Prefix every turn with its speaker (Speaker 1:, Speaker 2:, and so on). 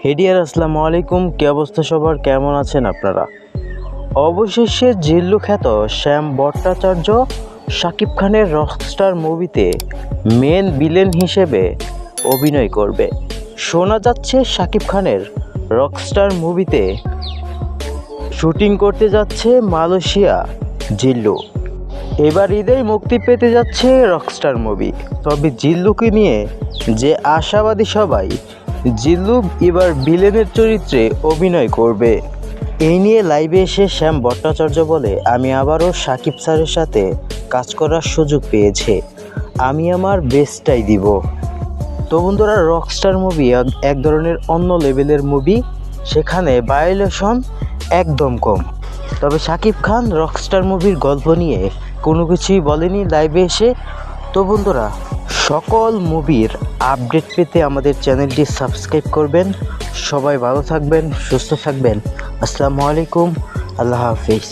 Speaker 1: হেডিয়ার আসসালামু আলাইকুম, কি অবস্থা সবার, কেমন আছেন আপনারা? অবশেষে জিল্লু খ্যাত শ্যাম ভট্টাচার্য শাকিব খানের রকস্টার মুভিতে মেন ভিলেন হিসেবে অভিনয় করবে। শোনা যাচ্ছে শাকিব খানের রকস্টার মুভিতে শুটিং করতে যাচ্ছে মালয়েশিয়া জিল্লু। এবার ঈদেই মুক্তি পেতে যাচ্ছে রকস্টার মুভি। তবে জিল্লুকে নিয়ে যে আশাবাদী সবাই, জিল্লু এবার ভিলেনের চরিত্রে অভিনয় করবে। এই নিয়ে লাইভে এসে শ্যাম ভট্টাচার্য বলে, আমি আবারও শাকিব স্যারের সাথে কাজ করার সুযোগ পেয়েছি, আমি আমার বেস্টটাই দিব। তো বন্ধুরা, রকস্টার মুভি এক ধরনের অন্য লেভেলের মুভি, সেখানে ভায়োলেশন একদম কম। তবে শাকিব খান রকস্টার মুভির গল্প নিয়ে কোনো কিছুই বলেনি লাইভে এসে। তো বন্ধুরা, সকল মুভির আপডেট পেতে আমাদের চ্যানেলটি সাবস্ক্রাইব করবেন। সবাই ভালো থাকবেন, সুস্থ থাকবেন। আসসালামু আলাইকুম, আল্লাহ হাফিজ।